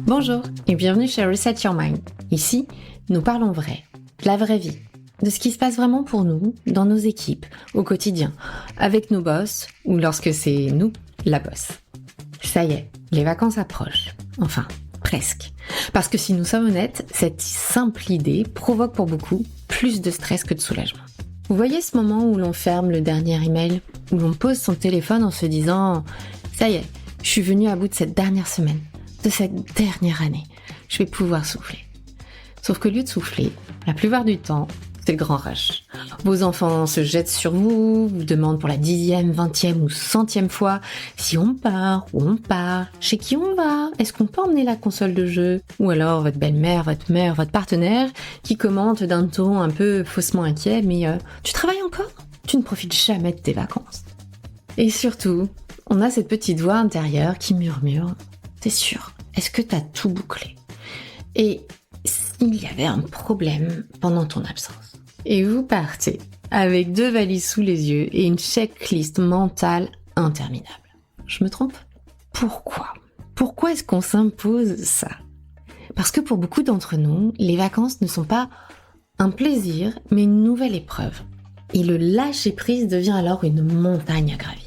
Bonjour et bienvenue chez Reset Your Mind. Ici, nous parlons vrai, de la vraie vie, de ce qui se passe vraiment pour nous, dans nos équipes, au quotidien, avec nos boss ou lorsque c'est nous, la boss. Ça y est, les vacances approchent. Enfin, presque. Parce que si nous sommes honnêtes, cette simple idée provoque pour beaucoup plus de stress que de soulagement. Vous voyez ce moment où l'on ferme le dernier email, où l'on pose son téléphone en se disant « Ça y est, je suis venu à bout de cette dernière semaine, de cette dernière année, je vais pouvoir souffler. » Sauf que au lieu de souffler, la plupart du temps, c'est le grand rush. Vos enfants se jettent sur vous, vous demandent pour la 10e, 20e ou 100e fois si on part, où on part, chez qui on va, est-ce qu'on peut emmener la console de jeu? Ou alors votre belle-mère, votre mère, votre partenaire qui commente d'un ton un peu faussement inquiet, mais tu travailles encore? Tu ne profites jamais de tes vacances. Et surtout, on a cette petite voix intérieure qui murmure « T'es sûr? Est-ce que t'as tout bouclé ?» Et s'il y avait un problème pendant ton absence? Et vous partez avec 2 valises sous les yeux et une checklist mentale interminable. Je me trompe? Pourquoi? Pourquoi est-ce qu'on s'impose ça? Parce que pour beaucoup d'entre nous, les vacances ne sont pas un plaisir, mais une nouvelle épreuve. Et le lâcher-prise devient alors une montagne à gravir.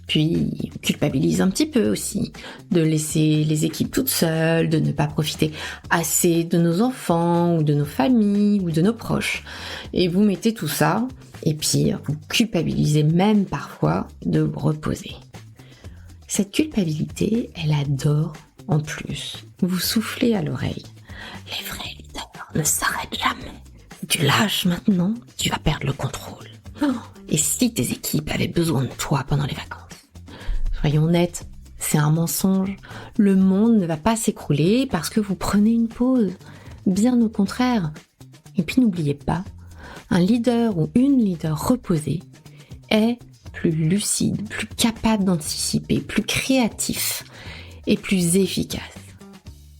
Puis, on culpabilise un petit peu aussi, de laisser les équipes toutes seules, de ne pas profiter assez de nos enfants, ou de nos familles, ou de nos proches. Et vous mettez tout ça, et pire, vous culpabilisez même parfois de vous reposer. Cette culpabilité, elle adore, en plus, vous souffler à l'oreille. Les vrais leaders ne s'arrêtent jamais. Si tu lâches maintenant, tu vas perdre le contrôle. Et si tes équipes avaient besoin de toi pendant les vacances? Soyons honnêtes, c'est un mensonge. Le monde ne va pas s'écrouler parce que vous prenez une pause. Bien au contraire. Et puis n'oubliez pas, un leader ou une leader reposée est plus lucide, plus capable d'anticiper, plus créatif et plus efficace.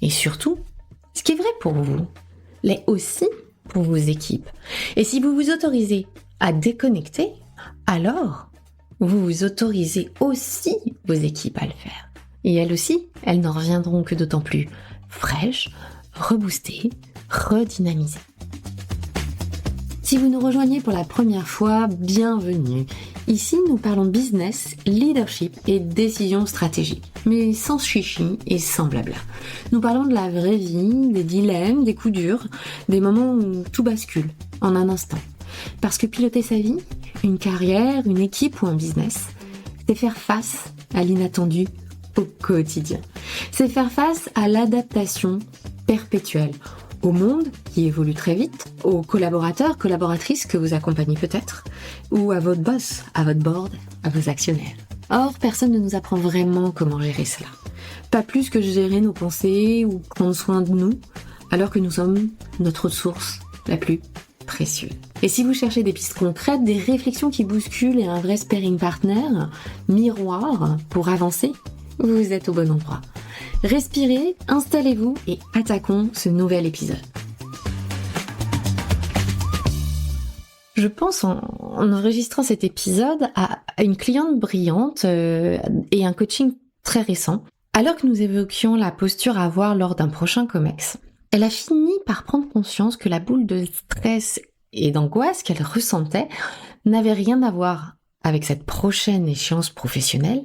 Et surtout, ce qui est vrai pour vous, l'est aussi pour vos équipes. Et si vous vous autorisez à déconnecter, alors vous vous autorisez aussi vos équipes à le faire. Et elles aussi, elles n'en reviendront que d'autant plus fraîches, reboostées, redynamisées. Si vous nous rejoignez pour la première fois, bienvenue. Ici, nous parlons business, leadership et décisions stratégiques, mais sans chichi et sans blabla. Nous parlons de la vraie vie, des dilemmes, des coups durs, des moments où tout bascule en un instant. Parce que piloter sa vie, une carrière, une équipe ou un business, c'est faire face à l'inattendu au quotidien. C'est faire face à l'adaptation perpétuelle, au monde qui évolue très vite, aux collaborateurs, collaboratrices que vous accompagnez peut-être, ou à votre boss, à votre board, à vos actionnaires. Or, personne ne nous apprend vraiment comment gérer cela. Pas plus que gérer nos pensées ou prendre soin de nous, alors que nous sommes notre ressource la plus précieuse. Et si vous cherchez des pistes concrètes, des réflexions qui bousculent et un vrai sparring partner, miroir pour avancer, vous êtes au bon endroit. Respirez, installez-vous et attaquons ce nouvel épisode. Je pense en enregistrant cet épisode à une cliente brillante et un coaching très récent. Alors que nous évoquions la posture à avoir lors d'un prochain COMEX, elle a fini par prendre conscience que la boule de stress et d'angoisse qu'elle ressentait n'avait rien à voir avec cette prochaine échéance professionnelle,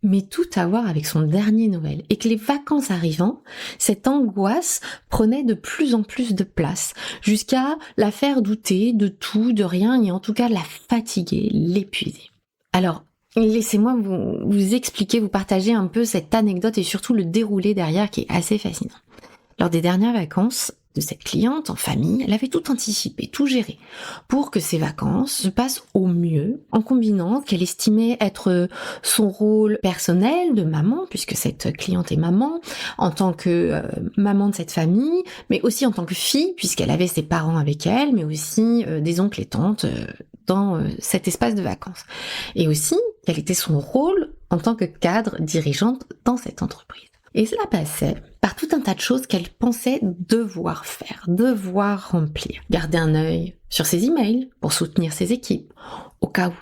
mais tout à voir avec son dernier Noël, et que les vacances arrivant, cette angoisse prenait de plus en plus de place, jusqu'à la faire douter de tout, de rien, et en tout cas la fatiguer, l'épuiser. Alors, laissez-moi vous expliquer, vous partager un peu cette anecdote et surtout le déroulé derrière qui est assez fascinant. Lors des dernières vacances de cette cliente en famille, elle avait tout anticipé, tout géré pour que ses vacances se passent au mieux en combinant ce qu'elle estimait être son rôle personnel de maman, puisque cette cliente est maman, en tant que maman de cette famille, mais aussi en tant que fille, puisqu'elle avait ses parents avec elle, mais aussi des oncles et tantes dans cet espace de vacances. Et aussi, quel était son rôle en tant que cadre dirigeante dans cette entreprise. Et cela passait par tout un tas de choses qu'elle pensait devoir faire, devoir remplir. Garder un œil sur ses emails pour soutenir ses équipes, au cas où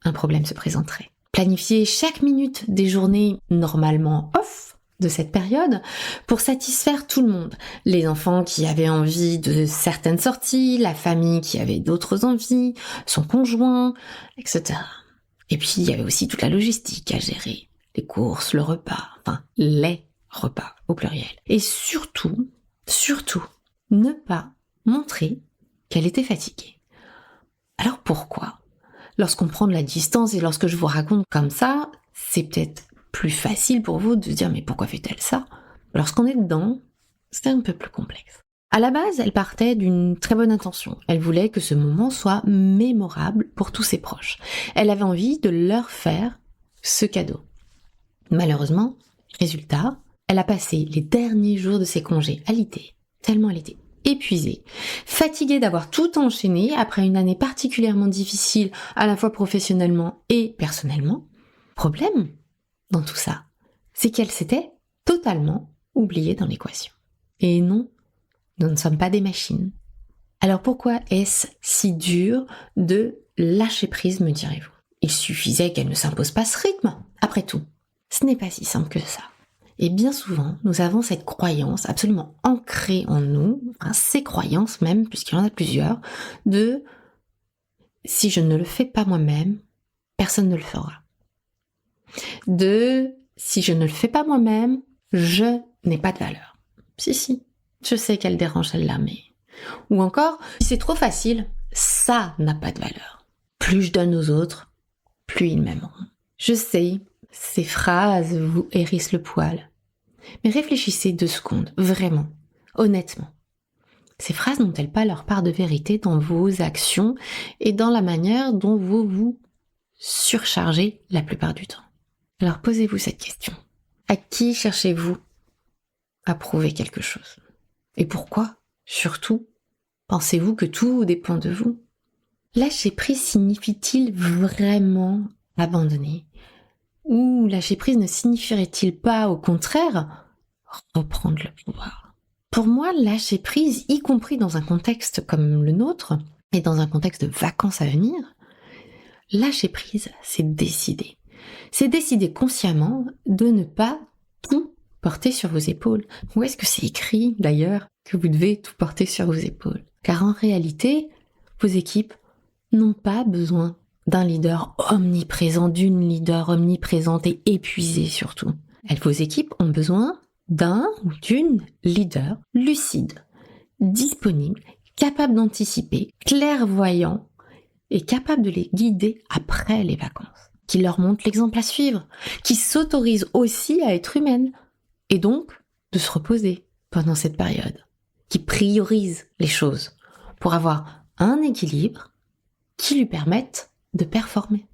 un problème se présenterait. Planifier chaque minute des journées normalement off de cette période pour satisfaire tout le monde. Les enfants qui avaient envie de certaines sorties, la famille qui avait d'autres envies, son conjoint, etc. Et puis, il y avait aussi toute la logistique à gérer. Les courses, le repas, enfin, les repas au pluriel. Et surtout, ne pas montrer qu'elle était fatiguée. Alors pourquoi ? Lorsqu'on prend de la distance et lorsque je vous raconte comme ça, c'est peut-être plus facile pour vous de se dire mais pourquoi fait-elle ça ? Lorsqu'on est dedans, c'est un peu plus complexe. À la base, elle partait d'une très bonne intention. Elle voulait que ce moment soit mémorable pour tous ses proches. Elle avait envie de leur faire ce cadeau. Malheureusement, résultat, elle a passé les derniers jours de ses congés alités, tellement elle était épuisée, fatiguée d'avoir tout enchaîné après une année particulièrement difficile à la fois professionnellement et personnellement. Problème dans tout ça, c'est qu'elle s'était totalement oubliée dans l'équation. Et non, nous ne sommes pas des machines. Alors pourquoi est-ce si dur de lâcher prise, me direz-vous ? Il suffisait qu'elle ne s'impose pas ce rythme, après tout. Ce n'est pas si simple que ça. Et bien souvent, nous avons cette croyance absolument ancrée en nous, enfin, ces croyances même, puisqu'il y en a plusieurs, de « si je ne le fais pas moi-même, personne ne le fera ». De « si je ne le fais pas moi-même, je n'ai pas de valeur ». Si, je sais qu'elle dérange celle-là, mais... Ou encore, si c'est trop facile, ça n'a pas de valeur. Plus je donne aux autres, plus ils m'aimeront. Je sais, ces phrases vous hérissent le poil. Mais réfléchissez 2 secondes, vraiment, honnêtement. Ces phrases n'ont-elles pas leur part de vérité dans vos actions et dans la manière dont vous vous surchargez la plupart du temps ? Alors posez-vous cette question. À qui cherchez-vous à prouver quelque chose ? Et pourquoi ? Surtout, pensez-vous que tout dépend de vous ? Lâcher prise signifie-t-il vraiment abandonner ? Ou lâcher prise ne signifierait-il pas, au contraire, reprendre le pouvoir ? Pour moi, lâcher prise, y compris dans un contexte comme le nôtre, et dans un contexte de vacances à venir, lâcher prise, c'est décider. C'est décider consciemment de ne pas tout porter sur vos épaules. Où est-ce que c'est écrit, d'ailleurs, que vous devez tout porter sur vos épaules ? Car en réalité, vos équipes n'ont pas besoin d'un leader omniprésent, d'une leader omniprésente et épuisée surtout. Vos équipes ont besoin d'un ou d'une leader lucide, disponible, capable d'anticiper, clairvoyant et capable de les guider après les vacances, qui leur montre l'exemple à suivre, qui s'autorise aussi à être humaine et donc de se reposer pendant cette période, qui priorise les choses pour avoir un équilibre qui lui permette de performer.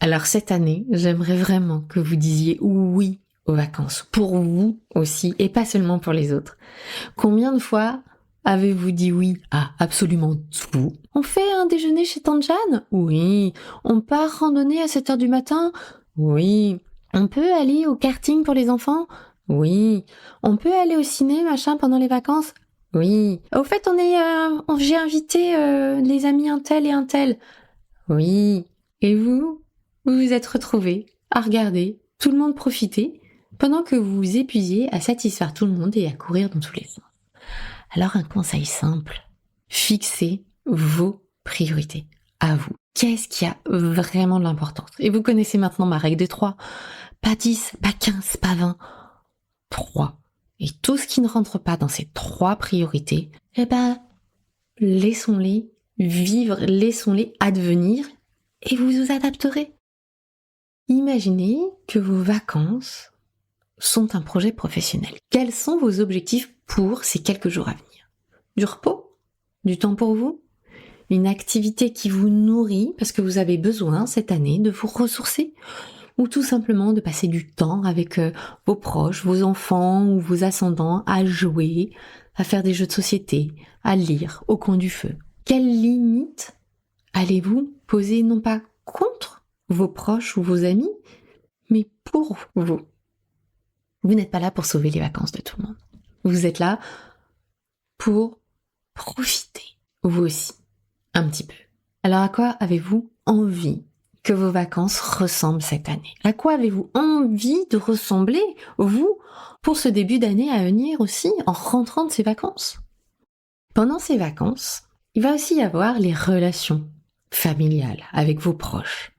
Alors cette année, j'aimerais vraiment que vous disiez oui aux vacances, pour vous aussi, et pas seulement pour les autres. Combien de fois avez-vous dit oui à absolument tout ? On fait un déjeuner chez Tante Jeanne ? Oui. On part randonner à 7h du matin ? Oui. On peut aller au karting pour les enfants ? Oui. On peut aller au ciné, machin, pendant les vacances ? Oui. Au fait, j'ai invité les amis un tel et un tel. Oui. Et vous vous êtes retrouvés à regarder tout le monde profiter pendant que vous vous épuisiez à satisfaire tout le monde et à courir dans tous les sens. Alors un conseil simple, fixez vos priorités à vous. Qu'est-ce qui a vraiment de l'importance ? Et vous connaissez maintenant ma règle des 3. Pas 10, pas 15, pas 20. 3. Et tout ce qui ne rentre pas dans ces 3 priorités, laissons-les vivre, laissons-les advenir et vous vous adapterez. Imaginez que vos vacances sont un projet professionnel. Quels sont vos objectifs pour ces quelques jours à venir ? Du repos ? Du temps pour vous ? Une activité qui vous nourrit parce que vous avez besoin cette année de vous ressourcer ? Ou tout simplement de passer du temps avec vos proches, vos enfants ou vos ascendants à jouer, à faire des jeux de société, à lire au coin du feu. Quelles limites allez-vous poser non pas contre vos proches ou vos amis, mais pour vous ? Vous n'êtes pas là pour sauver les vacances de tout le monde. Vous êtes là pour profiter, vous aussi, un petit peu. Alors à quoi avez-vous envie que vos vacances ressemblent cette année? À quoi avez-vous envie de ressembler, vous, pour ce début d'année à venir aussi, en rentrant de ces vacances? Pendant ces vacances, il va aussi y avoir les relations familiales avec vos proches,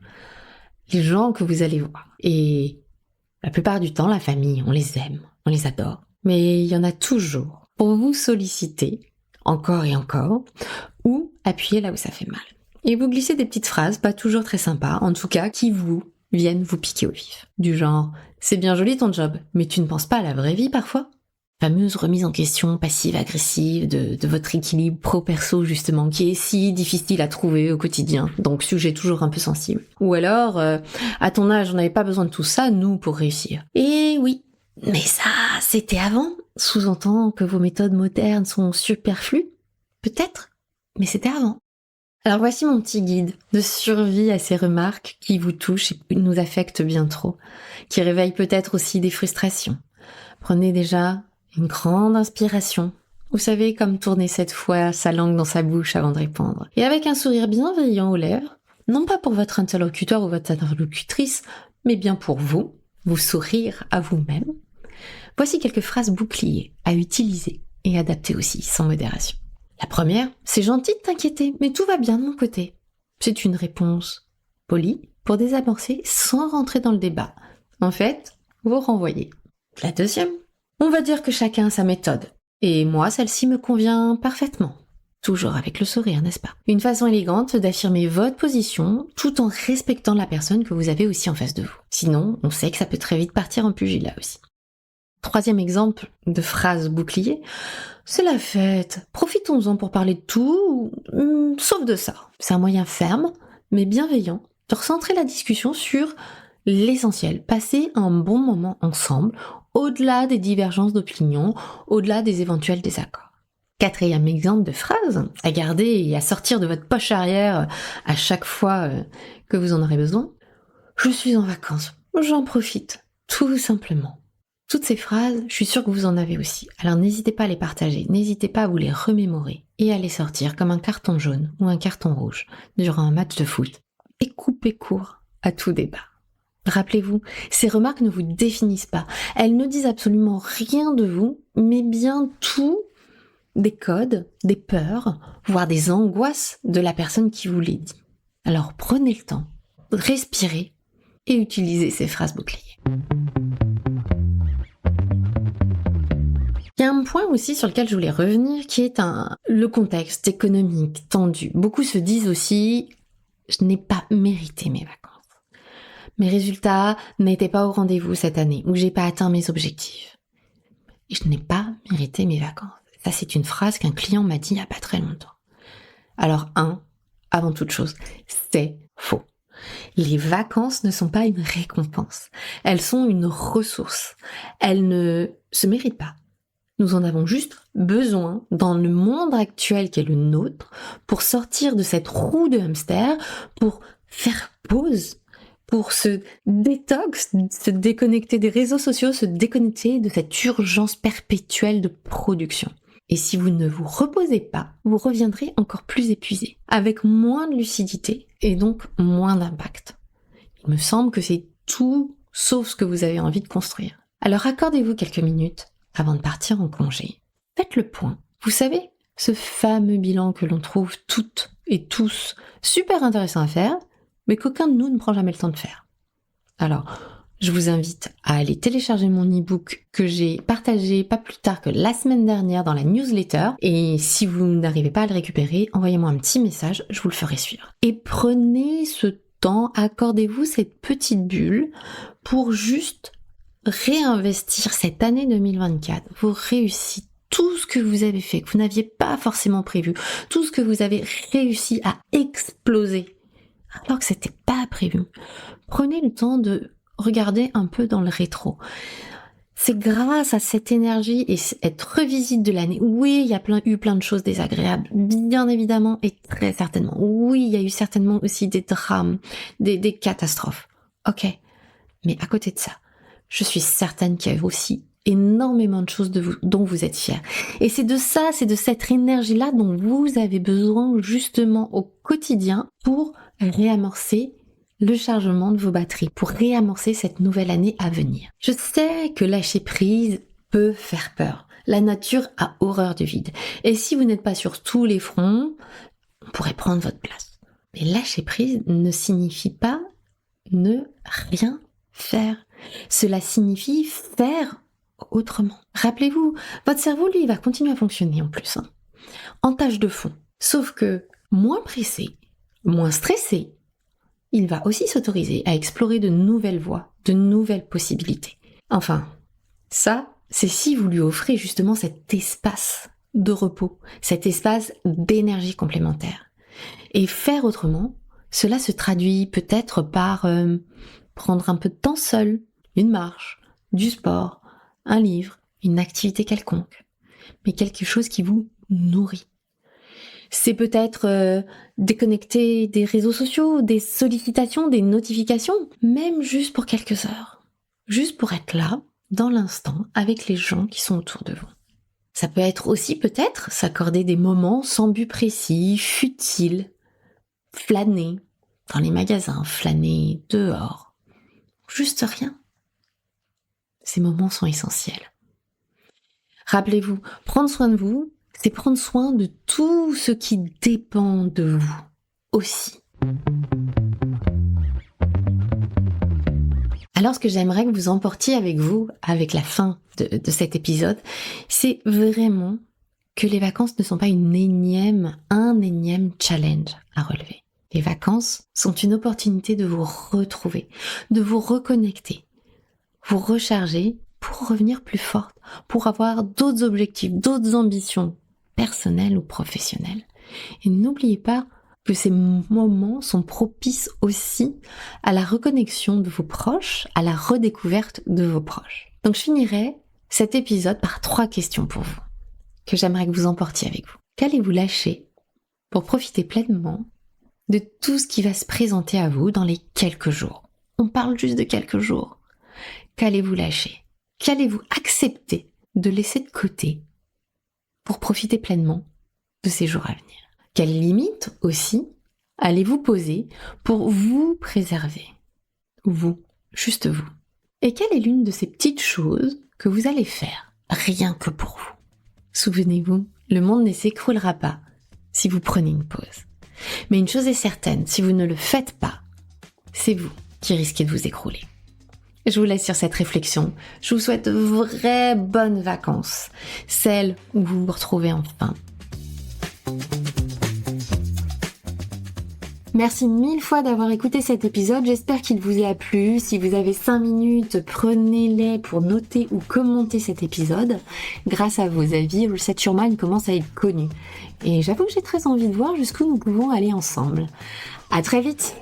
les gens que vous allez voir. Et la plupart du temps, la famille, on les aime, on les adore. Mais il y en a toujours pour vous solliciter, encore et encore, ou appuyer là où ça fait mal. Et vous glissez des petites phrases, pas toujours très sympas, en tout cas, qui viennent vous piquer au vif. Du genre, c'est bien joli ton job, mais tu ne penses pas à la vraie vie parfois? Fameuse remise en question passive-agressive de votre équilibre pro-perso justement, qui est si difficile à trouver au quotidien, donc sujet toujours un peu sensible. Ou alors, à ton âge, on n'avait pas besoin de tout ça, nous, pour réussir. Et oui, mais ça, c'était avant. Sous-entend que vos méthodes modernes sont superflues? Peut-être, mais c'était avant. Alors voici mon petit guide de survie à ces remarques qui vous touchent et nous affectent bien trop, qui réveillent peut-être aussi des frustrations. Prenez déjà une grande inspiration. Vous savez comme tourner cette fois sa langue dans sa bouche avant de répondre. Et avec un sourire bienveillant aux lèvres, non pas pour votre interlocuteur ou votre interlocutrice, mais bien pour vous sourire à vous-même. Voici quelques phrases boucliers à utiliser et adapter aussi, sans modération. La première, c'est gentil de t'inquiéter, mais tout va bien de mon côté. C'est une réponse polie pour désamorcer sans rentrer dans le débat. En fait, vous renvoyez. La deuxième, on va dire que chacun a sa méthode. Et moi, celle-ci me convient parfaitement. Toujours avec le sourire, n'est-ce pas? Une façon élégante d'affirmer votre position tout en respectant la personne que vous avez aussi en face de vous. Sinon, on sait que ça peut très vite partir en pugilat aussi. Troisième exemple de phrase bouclier, c'est la fête. Profitons-en pour parler de tout, sauf de ça. C'est un moyen ferme, mais bienveillant, de recentrer la discussion sur l'essentiel. Passer un bon moment ensemble, au-delà des divergences d'opinion, au-delà des éventuels désaccords. Quatrième exemple de phrase à garder et à sortir de votre poche arrière à chaque fois que vous en aurez besoin. Je suis en vacances, j'en profite, tout simplement. Toutes ces phrases, je suis sûre que vous en avez aussi. Alors n'hésitez pas à les partager, n'hésitez pas à vous les remémorer et à les sortir comme un carton jaune ou un carton rouge durant un match de foot. Et coupez court à tout débat. Rappelez-vous, ces remarques ne vous définissent pas. Elles ne disent absolument rien de vous, mais bien tout des codes, des peurs, voire des angoisses de la personne qui vous les dit. Alors prenez le temps, respirez et utilisez ces phrases boucliers. Il y a un point aussi sur lequel je voulais revenir qui est le contexte économique tendu. Beaucoup se disent aussi « je n'ai pas mérité mes vacances ». Mes résultats n'étaient pas au rendez-vous cette année ou j'ai pas atteint mes objectifs. Et je n'ai pas mérité mes vacances. Ça, c'est une phrase qu'un client m'a dit il n'y a pas très longtemps. Alors, avant toute chose, c'est faux. Les vacances ne sont pas une récompense. Elles sont une ressource. Elles ne se méritent pas. Nous en avons juste besoin dans le monde actuel qui est le nôtre pour sortir de cette roue de hamster, pour faire pause, pour se détox, se déconnecter des réseaux sociaux, se déconnecter de cette urgence perpétuelle de production. Et si vous ne vous reposez pas, vous reviendrez encore plus épuisé, avec moins de lucidité et donc moins d'impact. Il me semble que c'est tout sauf ce que vous avez envie de construire. Alors accordez-vous quelques minutes avant de partir en congé. Faites le point. Vous savez, ce fameux bilan que l'on trouve toutes et tous super intéressant à faire, mais qu'aucun de nous ne prend jamais le temps de faire. Alors, je vous invite à aller télécharger mon e-book que j'ai partagé pas plus tard que la semaine dernière dans la newsletter. Et si vous n'arrivez pas à le récupérer, envoyez-moi un petit message, je vous le ferai suivre. Et prenez ce temps, accordez-vous cette petite bulle pour juste réinvestir cette année 2024, vos réussites, tout ce que vous avez fait, que vous n'aviez pas forcément prévu, tout ce que vous avez réussi à exploser, alors que c'était pas prévu. Prenez le temps de regarder un peu dans le rétro. C'est grâce à cette énergie et cette revisite de l'année. Oui, il y a eu plein de choses désagréables, bien évidemment, et très certainement. Oui, il y a eu certainement aussi des drames, des catastrophes. Ok, mais à côté de ça, je suis certaine qu'il y a eu aussi énormément de choses dont vous êtes fiers. Et c'est de ça, c'est de cette énergie-là dont vous avez besoin justement au quotidien pour réamorcer le chargement de vos batteries pour réamorcer cette nouvelle année à venir. Je sais que lâcher prise peut faire peur. La nature a horreur du vide. Et si vous n'êtes pas sur tous les fronts, on pourrait prendre votre place. Mais lâcher prise ne signifie pas ne rien faire. Cela signifie faire autrement. Rappelez-vous, votre cerveau, lui, va continuer à fonctionner en plus, en tâche de fond. Sauf que moins pressé, moins stressé, il va aussi s'autoriser à explorer de nouvelles voies, de nouvelles possibilités. Enfin, ça, c'est si vous lui offrez justement cet espace de repos, cet espace d'énergie complémentaire. Et faire autrement, cela se traduit peut-être par prendre un peu de temps seul, une marche, du sport, un livre, une activité quelconque, mais quelque chose qui vous nourrit. C'est peut-être déconnecter des réseaux sociaux, des sollicitations, des notifications, même juste pour quelques heures. Juste pour être là, dans l'instant, avec les gens qui sont autour de vous. Ça peut être aussi peut-être s'accorder des moments sans but précis, futiles, flâner dans les magasins, flâner dehors. Juste rien. Ces moments sont essentiels. Rappelez-vous, prendre soin de vous, c'est prendre soin de tout ce qui dépend de vous aussi. Alors ce que j'aimerais que vous emportiez avec vous, avec la fin de cet épisode, c'est vraiment que les vacances ne sont pas un énième challenge à relever. Les vacances sont une opportunité de vous retrouver, de vous reconnecter, vous recharger pour revenir plus forte, pour avoir d'autres objectifs, d'autres ambitions personnelles ou professionnelles. Et n'oubliez pas que ces moments sont propices aussi à la reconnexion de vos proches, à la redécouverte de vos proches. Donc je finirai cet épisode par 3 questions pour vous, que j'aimerais que vous emportiez avec vous. Qu'allez-vous lâcher pour profiter pleinement de tout ce qui va se présenter à vous dans les quelques jours? On parle juste de quelques jours. Qu'allez-vous lâcher? Qu'allez-vous accepter de laisser de côté pour profiter pleinement de ces jours à venir? Quelles limites aussi allez-vous poser pour vous préserver? Vous, juste vous. Et quelle est l'une de ces petites choses que vous allez faire rien que pour vous? Souvenez-vous, le monde ne s'écroulera pas si vous prenez une pause. Mais une chose est certaine, si vous ne le faites pas, c'est vous qui risquez de vous écrouler. Je vous laisse sur cette réflexion. Je vous souhaite de vraies bonnes vacances, celles où vous vous retrouvez enfin. Merci 1000 fois d'avoir écouté cet épisode, j'espère qu'il vous a plu. Si vous avez 5 minutes, prenez-les pour noter ou commenter cet épisode. Grâce à vos avis, Reset Your Mind commence à être connu. Et j'avoue que j'ai très envie de voir jusqu'où nous pouvons aller ensemble. À très vite!